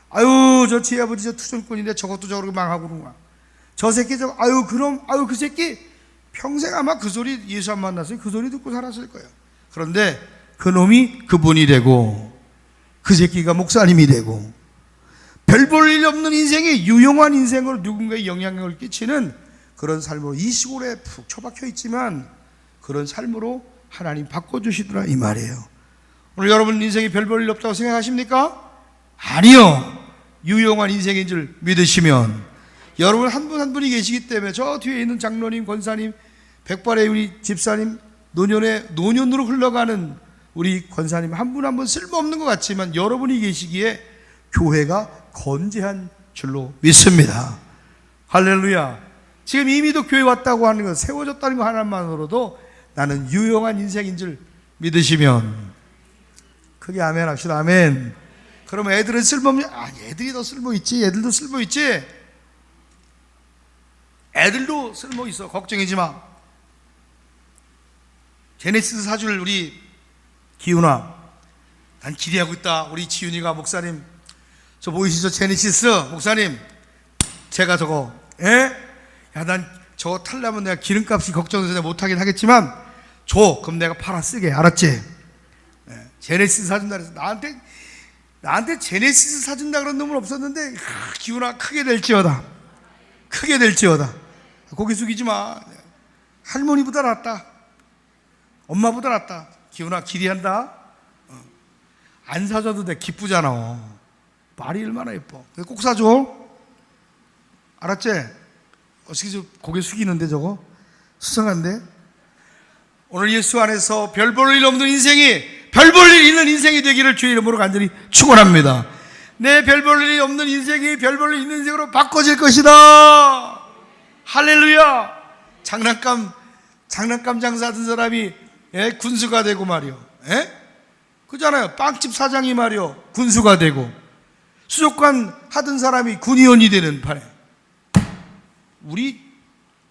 Speaker 1: 아유 저 지아버지 저 투정꾼인데 저것도 저러고 망하고 그러구나. 저 새끼 저거, 아유 그럼, 아유 그 새끼 평생 아마 그 소리, 예수 안 만났으니 그 소리 듣고 살았을 거예요. 그런데 그 놈이 그분이 되고 그 새끼가 목사님이 되고 별 볼 일 없는 인생이 유용한 인생으로 누군가의 영향력을 끼치는 그런 삶으로 이 시골에 푹 처박혀 있지만 그런 삶으로 하나님 바꿔주시더라 이 말이에요. 오늘 여러분 인생이 별 볼 일 없다고 생각하십니까? 아니요. 유용한 인생인 줄 믿으시면, 여러분 한 분 한 분이 계시기 때문에 저 뒤에 있는 장로님, 권사님, 백발의 우리 집사님, 노년으로 흘러가는 우리 권사님 한 분 한 분 쓸모없는 것 같지만 여러분이 계시기에 교회가 건재한 줄로 믿습니다. 할렐루야. 지금 이미도 교회 왔다고 하는 것, 세워졌다는 것 하나만으로도 나는 유용한 인생인 줄 믿으시면 크게 아멘 합시다. 아멘. 그러면 애들은 쓸모없냐? 애들이 더 쓸모있지. 애들도 쓸모있지. 애들도 쓸모있어. 걱정이지 마. 제네시스 사줄 우리 기훈아, 난 기대하고 있다. 우리 지훈이가 목사님, 저 보이시죠? 제네시스 목사님, 제가 저거, 야, 난 저거 타려면 내가 기름값이 걱정돼서 내가 못하긴 하겠지만 줘. 그럼 내가 팔아 쓰게. 알았지? 제네시스 사준다 그래서 나한테 제네시스 사준다 그런 놈은 없었는데, 기훈아 크게 될지어다. 크게 될지어다. 고개 숙이지 마. 할머니보다 낫다. 엄마보다 낫다. 기훈아 기대한다. 안 사줘도 돼. 기쁘잖아. 말이 얼마나 예뻐. 꼭 사줘. 알았지? 어떻게 저 고개 숙이는데 저거? 수상한데? 오늘 예수 안에서 별 볼 일 없는 인생이 별 볼 일 있는 인생이 되기를 주의 이름으로 간절히 축원합니다. 내 별 볼 일이 없는 인생이 별 볼 일 있는 인생으로 바꿔질 것이다. 할렐루야. 장난감 장사하던 사람이 군수가 되고 말이요. 그잖아요. 빵집 사장이 말이요. 군수가 되고, 수족관 하던 사람이 군의원이 되는 판에, 우리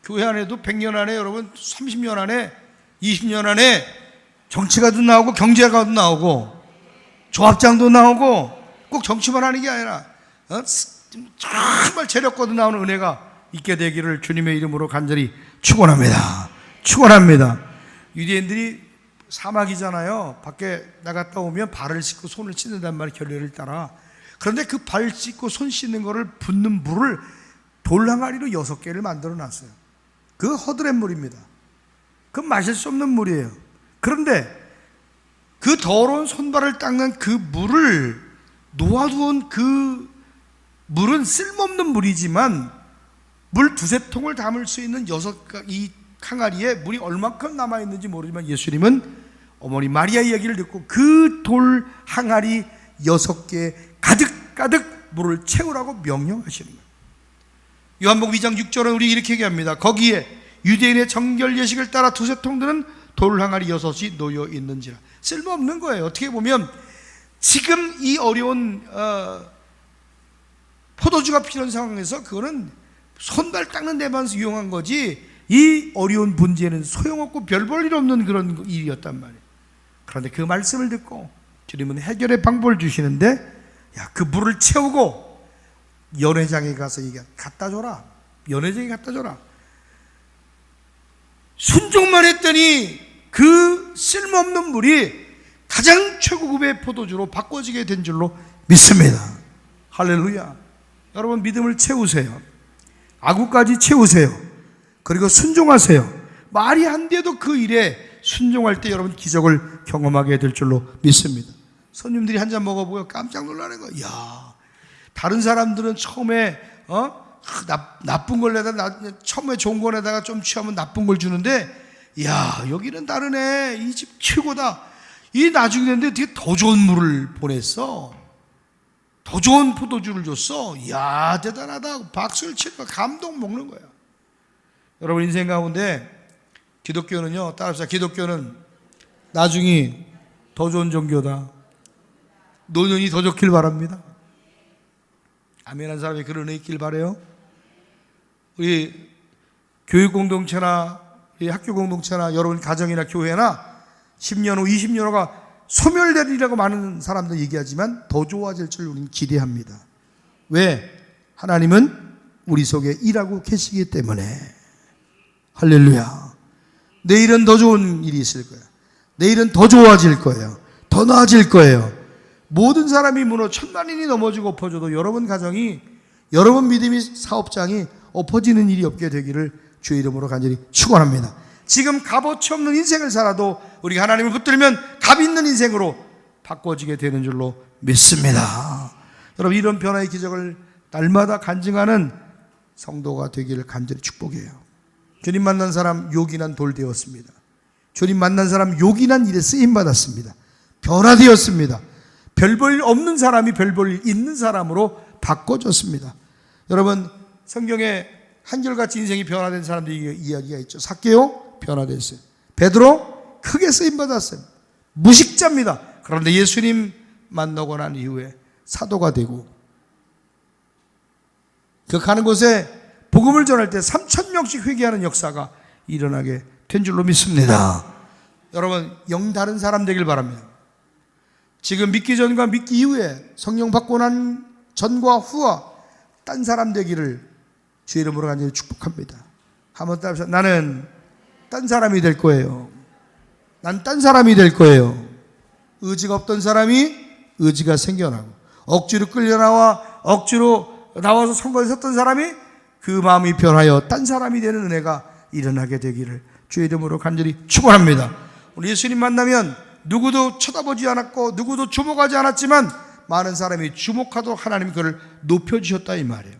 Speaker 1: 교회 안에도 100년 안에, 여러분 30년 안에, 20년 안에 정치가도 나오고 경제가도 나오고 조합장도 나오고, 꼭 정치만 하는 게 아니라 정말 재력과도 나오는 은혜가 있게 되기를 주님의 이름으로 간절히 축원합니다. 축원합니다. 유대인들이 사막이잖아요. 밖에 나갔다 오면 발을 씻고 손을 씻는단 말이에요. 결례를 따라. 그런데 그 발 씻고 손 씻는 거를 붓는 물을 돌항아리로 6개를 만들어 놨어요. 그 허드렛 물입니다. 그건 마실 수 없는 물이에요. 그런데 그 더러운 손발을 닦는 그 물을 놓아두은 그 물은 쓸모없는 물이지만 물 2-3통을 담을 수 있는 이 항아리에 물이 얼마큼 남아있는지 모르지만 예수님은 어머니 마리아 이야기를 듣고 그 돌 항아리 6개 가득 물을 채우라고 명령하시는 거예요. 요한복음 2장 6절은 우리 이렇게 얘기합니다. 거기에 유대인의 정결 예식을 따라 두세 통 드는 돌항아리 6이 놓여 있는지라. 쓸모없는 거예요. 어떻게 보면 지금 이 어려운 포도주가 필요한 상황에서 그거는 손발 닦는 데만 이용한 거지, 이 어려운 문제는 소용없고 별 볼 일 없는 그런 일이었단 말이에요. 그런데 그 말씀을 듣고 주님은 해결의 방법을 주시는데, 야, 그 물을 채우고 연회장에 가서 이게 갖다 줘라. 연회장에 갖다 줘라. 순종만 했더니 그 쓸모없는 물이 가장 최고급의 포도주로 바꿔지게 된 줄로 믿습니다. 할렐루야. 여러분, 믿음을 채우세요. 아구까지 채우세요. 그리고 순종하세요. 말이 안 돼도 그 일에 순종할 때 여러분 기적을 경험하게 될 줄로 믿습니다. 손님들이 한 잔 먹어보고 깜짝 놀라는 거야. 야, 다른 사람들은 처음에 나쁜 걸 내다가 처음에 좋은 거 내다가 좀 취하면 나쁜 걸 주는데, 야, 여기는 다르네. 이 집 최고다. 이 나중에 됐는데 되게 더 좋은 물을 보냈어. 더 좋은 포도주를 줬어. 야, 대단하다. 박수를 치고 감동 먹는 거야. 여러분, 인생 가운데 기독교는요, 따라합시다. 기독교는 나중이 더 좋은 종교다. 노년이 더 좋길 바랍니다. 아멘한 사람이 그런 애 있길 바라요. 우리 교육 공동체나 우리 학교 공동체나 여러분 가정이나 교회나 10년 후 20년 후가 소멸되리라고 많은 사람들 얘기하지만 더 좋아질 줄 우리는 기대합니다. 왜? 하나님은 우리 속에 일하고 계시기 때문에. 할렐루야. 내일은 더 좋은 일이 있을 거예요. 내일은 더 좋아질 거예요. 더 나아질 거예요. 모든 사람이 무너 천만인이 넘어지고 엎어져도 여러분 가정이, 여러분 믿음이, 사업장이 엎어지는 일이 없게 되기를 주의 이름으로 간절히 축원합니다. 지금 값어치 없는 인생을 살아도 우리가 하나님을 붙들면 값 있는 인생으로 바꿔지게 되는 줄로 믿습니다. 여러분, 이런 변화의 기적을 날마다 간증하는 성도가 되기를 간절히 축복해요. 주님 만난 사람 요긴한 돌 되었습니다. 주님 만난 사람 요긴한 일에 쓰임받았습니다. 변화되었습니다. 별 볼 일 없는 사람이 별 볼 일 있는 사람으로 바꿔졌습니다. 여러분, 성경에 한결같이 인생이 변화된 사람들이 이야기가 있죠. 삭개오 변화됐어요. 베드로 크게 쓰임받았어요. 무식자입니다. 그런데 예수님 만나고 난 이후에 사도가 되고, 그 가는 곳에 복음을 전할 때 3,000명씩 회개하는 역사가 일어나게 된 줄로 믿습니다. 여러분, 영 다른 사람 되길 바랍니다. 지금 믿기 전과 믿기 이후에 성령 받고 난 전과 후와 딴 사람 되기를 주의 이름으로 간절히 축복합니다. 한번 따라합시다. 나는 딴 사람이 될 거예요. 난 딴 사람이 될 거예요. 의지가 없던 사람이 의지가 생겨나고, 억지로 끌려나와 억지로 나와서 선거에 섰던 사람이 그 마음이 변하여 딴 사람이 되는 은혜가 일어나게 되기를 주의 이름으로 간절히 축원합니다. 우리 예수님 만나면 누구도 쳐다보지 않았고 누구도 주목하지 않았지만 많은 사람이 주목하도록 하나님이 그를 높여주셨다 이 말이에요.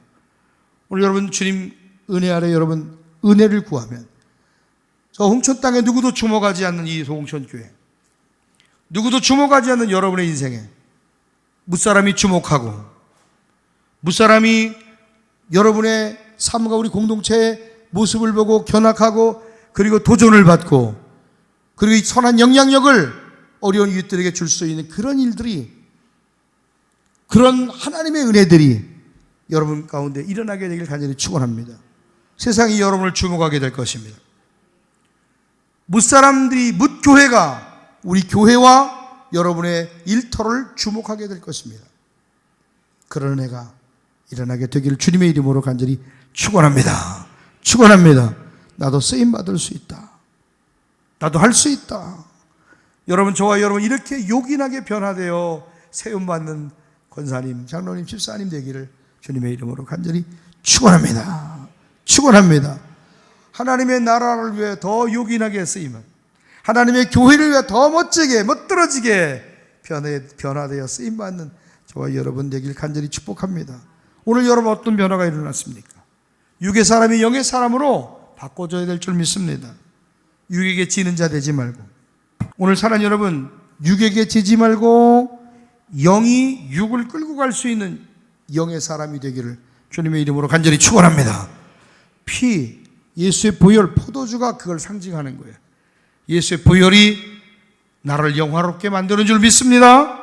Speaker 1: 오늘 여러분 주님 은혜 아래 여러분 은혜를 구하면 저 홍천 땅에 누구도 주목하지 않는 이 소홍천 교회, 누구도 주목하지 않는 여러분의 인생에 무사람이 주목하고, 무사람이 여러분의 삶과 우리 공동체의 모습을 보고 견학하고, 그리고 도전을 받고, 그리고 이 선한 영향력을 어려운 이웃들에게 줄 수 있는 그런 일들이, 그런 하나님의 은혜들이 여러분 가운데 일어나게 되길 간절히 축원합니다. 세상이 여러분을 주목하게 될 것입니다. 뭇사람들이, 뭇교회가 우리 교회와 여러분의 일터를 주목하게 될 것입니다. 그런 은혜가 일어나게 되기를 주님의 이름으로 간절히 축원합니다. 축원합니다. 나도 쓰임받을 수 있다. 나도 할 수 있다. 여러분, 저와 여러분 이렇게 요긴하게 변화되어 세움받는 권사님, 장로님, 집사님 되기를 주님의 이름으로 간절히 축원합니다. 축원합니다. 하나님의 나라를 위해 더 요긴하게 쓰임은, 하나님의 교회를 위해 더 멋지게 멋들어지게 변화되어 쓰임받는 저와 여러분 되길 간절히 축복합니다. 오늘 여러분 어떤 변화가 일어났습니까? 육의 사람이 영의 사람으로 바꿔줘야 될 줄 믿습니다. 육에게 지는 자 되지 말고, 오늘 사는 여러분 육에게 지지 말고 영이 육을 끌고 갈 수 있는 영의 사람이 되기를 주님의 이름으로 간절히 축원합니다. 피, 예수의 보혈, 포도주가 그걸 상징하는 거예요. 예수의 보혈이 나를 영화롭게 만드는 줄 믿습니다.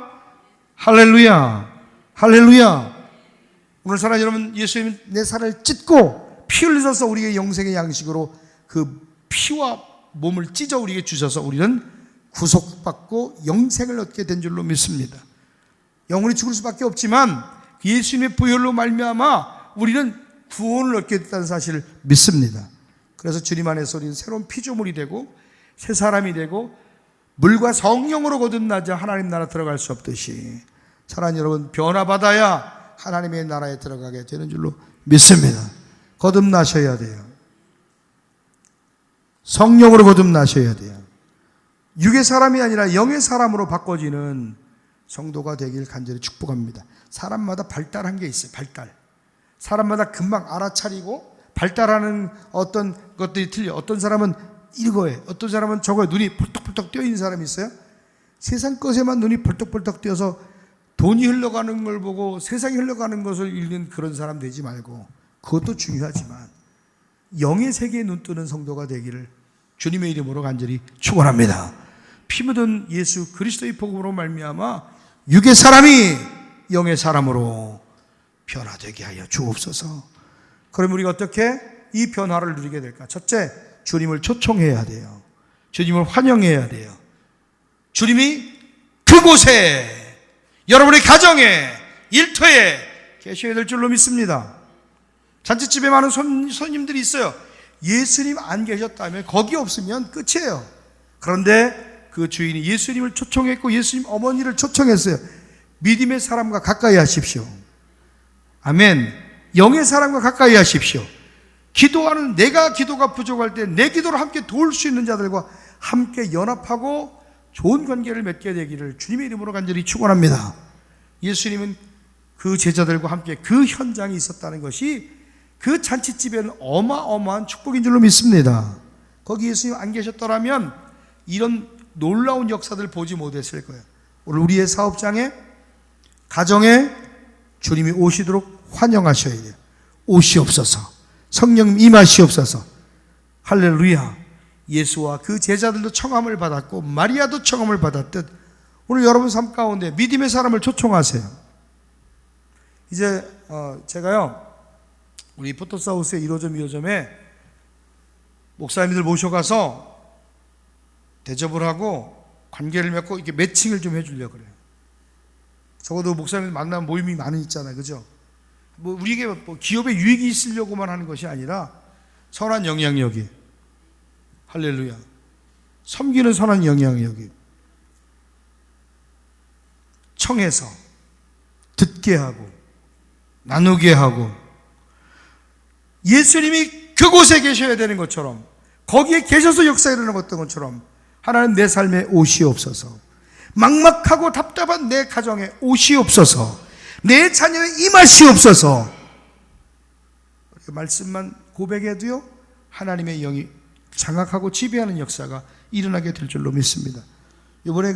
Speaker 1: 할렐루야, 할렐루야. 오늘 사랑하는 여러분, 예수님 내 살을 찢고 피 흘리셔서 우리에게 영생의 양식으로 그 피와 몸을 찢어 우리에게 주셔서 우리는 구속받고 영생을 얻게 된 줄로 믿습니다. 영원히 죽을 수밖에 없지만 예수님의 보혈로 말미암아 우리는 구원을 얻게 됐다는 사실을 믿습니다. 그래서 주님 안에서 우리는 새로운 피조물이 되고 새 사람이 되고 물과 성령으로 거듭나자 하나님 나라 들어갈 수 없듯이 사랑하는 여러분, 변화받아야 하나님의 나라에 들어가게 되는 줄로 믿습니다. 거듭나셔야 돼요. 성령으로 거듭나셔야 돼요. 육의 사람이 아니라 영의 사람으로 바꿔지는 성도가 되길 간절히 축복합니다. 사람마다 발달한 게 있어요. 발달. 사람마다 금방 알아차리고 발달하는 어떤 것들이 틀려. 어떤 사람은 이거에, 어떤 사람은 저거에 눈이 벌떡벌떡 뛰어 있는 사람이 있어요. 세상 것에만 눈이 벌떡벌떡 뛰어서 돈이 흘러가는 걸 보고 세상이 흘러가는 것을 읽는 그런 사람 되지 말고, 그것도 중요하지만 영의 세계에 눈 뜨는 성도가 되기를 주님의 이름으로 간절히 축원합니다. 피 묻은 예수 그리스도의 복음으로 말미암아 육의 사람이 영의 사람으로 변화되게 하여 주옵소서. 그럼 우리가 어떻게 이 변화를 누리게 될까? 첫째, 주님을 초청해야 돼요. 주님을 환영해야 돼요. 주님이 그곳에, 여러분의 가정에, 일터에 계셔야 될 줄로 믿습니다. 잔치집에 많은 손님들이 있어요. 예수님 안 계셨다면, 거기 없으면 끝이에요. 그런데 그 주인이 예수님을 초청했고 예수님 어머니를 초청했어요. 믿음의 사람과 가까이 하십시오. 아멘. 영의 사람과 가까이 하십시오. 기도하는, 내가 기도가 부족할 때 내 기도를 함께 도울 수 있는 자들과 함께 연합하고 좋은 관계를 맺게 되기를 주님의 이름으로 간절히 축원합니다. 예수님은 그 제자들과 함께 그 현장에 있었다는 것이 그 잔치집에는 어마어마한 축복인 줄로 믿습니다. 거기 예수님 안 계셨더라면 이런 놀라운 역사들을 보지 못했을 거예요. 오늘 우리의 사업장에, 가정에 주님이 오시도록 환영하셔야 돼요. 오시옵소서. 성령님 임하시옵소서. 할렐루야. 예수와 그 제자들도 청함을 받았고 마리아도 청함을 받았듯 오늘 여러분 삶 가운데 믿음의 사람을 초청하세요. 이제 제가요, 우리 포토스하우스의 1호점 2호점에 목사님들 모셔가서 대접을 하고 관계를 맺고 이렇게 매칭을 좀 해주려고 그래요. 적어도 목사님들 만나면 모임이 많이 있잖아요. 그죠? 뭐 우리에게 뭐 기업에 유익이 있으려고만 하는 것이 아니라 선한 영향력이, 할렐루야, 섬기는 선한 영향력이 청해서 듣게 하고 나누게 하고, 예수님이 그곳에 계셔야 되는 것처럼, 거기에 계셔서 역사에 일어나는 것처럼 하나님 내 삶에 오시옵소서. 막막하고 답답한 내 가정에 오시옵소서. 내 자녀에 임하시옵소서. 말씀만 고백해도요, 하나님의 영이 장악하고 지배하는 역사가 일어나게 될 줄로 믿습니다. 이번에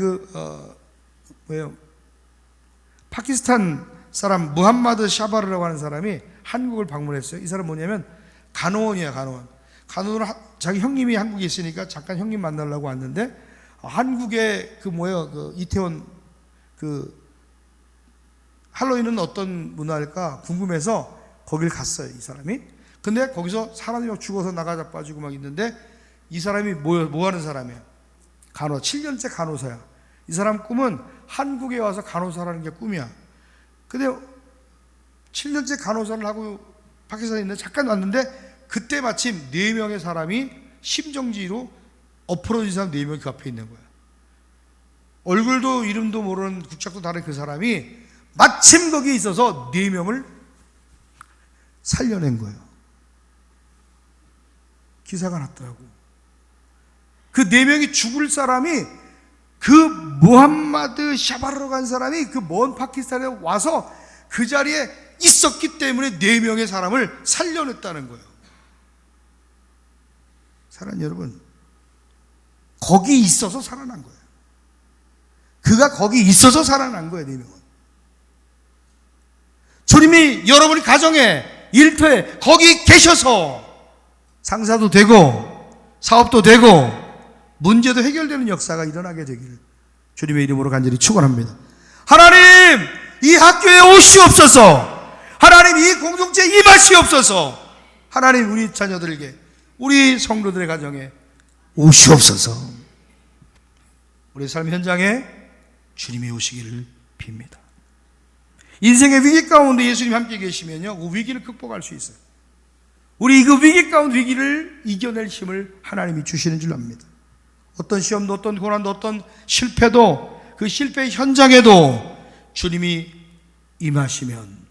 Speaker 1: 파키스탄 사람 무함마드 샤바르라고 하는 사람이 한국을 방문했어요. 이 사람 뭐냐면 간호원이야, 간호원. 간호원은 자기 형님이 한국에 있으니까 잠깐 형님 만나려고 왔는데, 한국의 이태원 할로윈은 어떤 문화일까 궁금해서 거길 갔어요, 이 사람이. 근데 거기서 사람이 막 죽어서 나가 빠지고 막 있는데, 이 사람이 뭐 하는 사람이야? 7년째 간호사야. 이 사람 꿈은 한국에 와서 간호사라는 게 꿈이야. 근데 7년째 간호사를 하고 파키스탄에 있는데 잠깐 왔는데, 그때 마침 4명의 사람이 심정지로 엎어진 사람 4명이 그 앞에 있는 거야. 얼굴도 이름도 모르는, 국적도 다른 그 사람이 마침 거기에 있어서 4명을 살려낸 거예요. 기사가 났더라고. 그 4명이 죽을 사람이, 그 무함마드 샤바르로 간 사람이 그 먼 파키스탄에 와서 그 자리에 있었기 때문에 4명의 사람을 살려냈다는 거예요. 사랑하는 여러분, 거기 있어서 살아난 거예요. 그가 거기 있어서 살아난 거예요, 4명은. 주님이 여러분의 가정에, 일터에 거기 계셔서 상사도 되고 사업도 되고 문제도 해결되는 역사가 일어나게 되기를 주님의 이름으로 간절히 축원합니다. 하나님, 이 학교에 오시옵소서. 하나님, 이 공동체에 임하시옵소서. 하나님, 우리 자녀들에게, 우리 성도들의 가정에 오시옵소서. 우리 삶 현장에 주님이 오시기를 빕니다. 인생의 위기 가운데 예수님 함께 계시면요, 그 위기를 극복할 수 있어요. 우리 그 위기 가운데 위기를 이겨낼 힘을 하나님이 주시는 줄 압니다. 어떤 시험도, 어떤 고난도, 어떤 실패도, 그 실패 현장에도 주님이 임하시면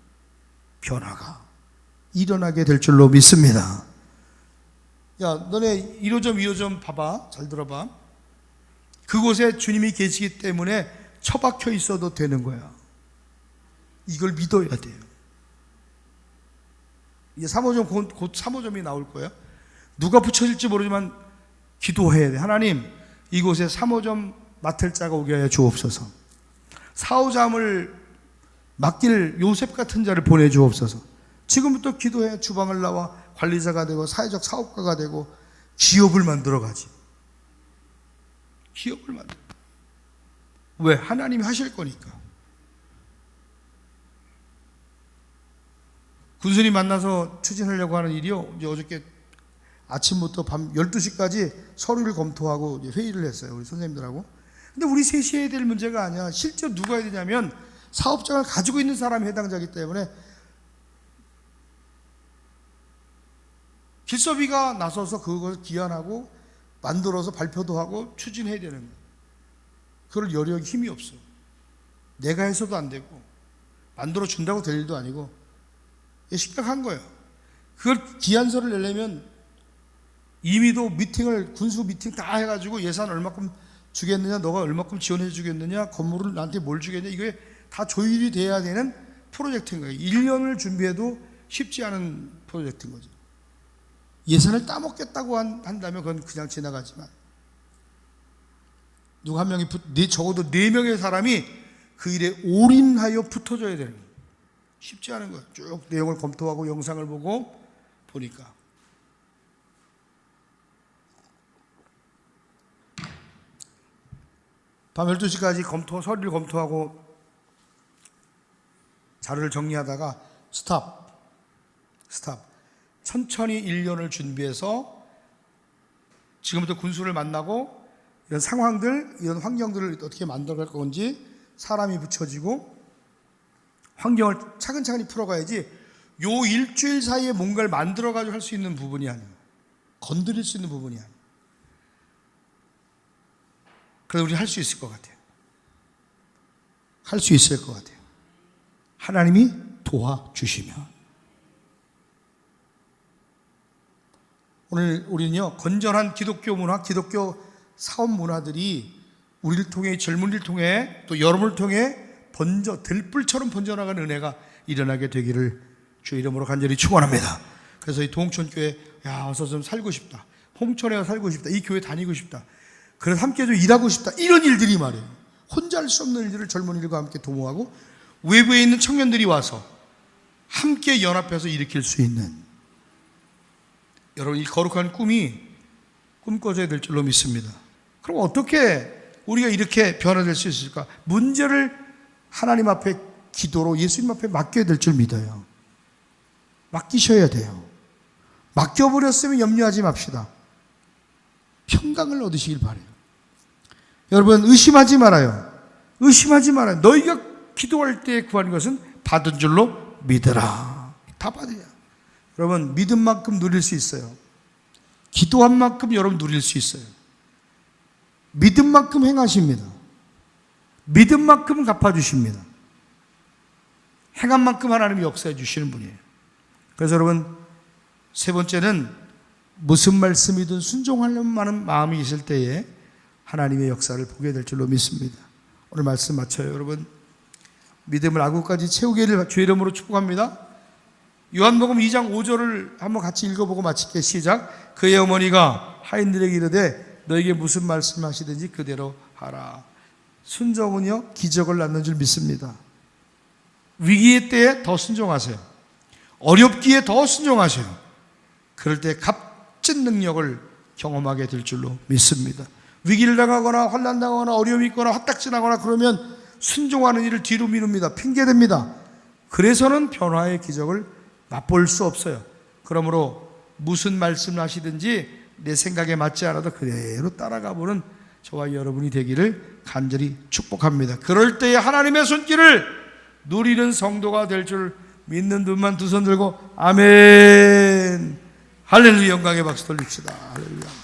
Speaker 1: 변화가 일어나게 될 줄로 믿습니다. 야, 너네 1호점, 2호점 봐봐. 잘 들어봐. 그곳에 주님이 계시기 때문에 처박혀 있어도 되는 거야. 이걸 믿어야 돼요. 이제 3호점, 곧 3호점이 나올 거예요. 누가 붙여질지 모르지만 기도해야 돼. 하나님, 이곳에 3호점 맡을 자가 오게 하여 주옵소서. 4호점을 맡길 요셉 같은 자를 보내주옵소서. 지금부터 기도해 주방을 나와 관리자가 되고 사회적 사업가가 되고 기업을 만들어가지. 기업을 만들어. 왜? 하나님이 하실 거니까. 군수님 만나서 추진하려고 하는 일이요, 이제 어저께 아침부터 밤 12시까지 서류를 검토하고 회의를 했어요, 우리 선생님들하고. 근데 우리 셋이 해야 될 문제가 아니야. 실제 누가 해야 되냐면 사업장을 가지고 있는 사람이 해당자이기 때문에 길서비가 나서서 그걸 기한하고 만들어서 발표도 하고 추진해야 되는 거예요. 그걸 여력이 힘이 없어. 내가 해서도 안 되고 만들어 준다고 될 일도 아니고 심각한 거예요. 그걸 기한서를 내려면 이미도 미팅을, 군수 미팅 다 해가지고 예산 얼마큼 주겠느냐, 너가 얼마큼 지원해 주겠느냐, 건물을 나한테 뭘 주겠냐, 이게 다 조율이 돼야 되는 프로젝트인 거예요. 1년을 준비해도 쉽지 않은 프로젝트인 거죠. 예산을 따먹겠다고 한다면 그건 그냥 지나가지만, 누가 한 명이 적어도 4명의 사람이 그 일에 올인하여 붙어줘야 되는 거예요. 쉽지 않은 거예요. 쭉 내용을 검토하고 영상을 보고 보니까. 밤 12시까지 서류를 검토하고 자료를 정리하다가 스탑. 천천히 1년을 준비해서 지금부터 군수를 만나고 이런 상황들, 이런 환경들을 어떻게 만들어갈 건지 사람이 붙여지고 환경을 차근차근히 풀어가야지 요 일주일 사이에 뭔가를 만들어가지고 할 수 있는 부분이 아니에요. 건드릴 수 있는 부분이 아니에요. 그래서 우리 할 수 있을 것 같아요. 할 수 있을 것 같아요. 하나님이 도와주시면. 오늘 우리는요, 건전한 기독교 문화, 기독교 사업 문화들이 우리를 통해, 젊은이를 통해, 또 여러분을 통해 들불처럼 번져나가는 은혜가 일어나게 되기를 주의 이름으로 간절히 축원합니다. 그래서 이 동천교회, 와서 좀 살고 싶다, 홍천에 와서 살고 싶다, 이 교회 다니고 싶다, 그래서 함께 좀 일하고 싶다, 이런 일들이 말이에요. 혼자 할 수 없는 일들을 젊은이들과 함께 도모하고 외부에 있는 청년들이 와서 함께 연합해서 일으킬 수 있는, 여러분, 이 거룩한 꿈이 꿈꿔져야 될 줄로 믿습니다. 그럼 어떻게 우리가 이렇게 변화될 수 있을까? 문제를 하나님 앞에 기도로 예수님 앞에 맡겨야 될 줄 믿어요. 맡기셔야 돼요. 맡겨버렸으면 염려하지 맙시다. 평강을 얻으시길 바라요. 여러분, 의심하지 말아요. 의심하지 말아요. 너희가 기도할 때 구하는 것은 받은 줄로 믿으라. 다 받아요. 여러분, 믿은 만큼 누릴 수 있어요. 기도한 만큼 여러분 누릴 수 있어요. 믿은 만큼 행하십니다. 믿은 만큼 갚아주십니다. 행한 만큼 하나님이 역사해 주시는 분이에요. 그래서 여러분, 세 번째는 무슨 말씀이든 순종하려는 마음이 있을 때에 하나님의 역사를 보게 될 줄로 믿습니다. 오늘 말씀 마쳐요. 여러분, 믿음을 아구까지 채우기를 주의 이름으로 축복합니다. 요한복음 2장 5절을 한번 같이 읽어보고 마칠게요. 시작. 그의 어머니가 하인들에게 이르되 너에게 무슨 말씀하시든지 그대로 하라. 순종은요, 기적을 낳는 줄 믿습니다. 위기의 때에 더 순종하세요. 어렵기에 더 순종하세요. 그럴 때 값진 큰 능력을 경험하게 될 줄로 믿습니다. 위기를 당하거나 환난 당하거나 어려움이 있거나 헛닥지나거나 그러면 순종하는 일을 뒤로 미룹니다. 핑계댑니다. 그래서는 변화의 기적을 맛볼 수 없어요. 그러므로 무슨 말씀을 하시든지 내 생각에 맞지 않아도 그대로 따라가보는 저와 여러분이 되기를 간절히 축복합니다. 그럴 때에 하나님의 손길을 누리는 성도가 될 줄 믿는 분만 두 손 들고 아멘. 할렐루야. 영광의 박수 돌립시다. 할렐루야.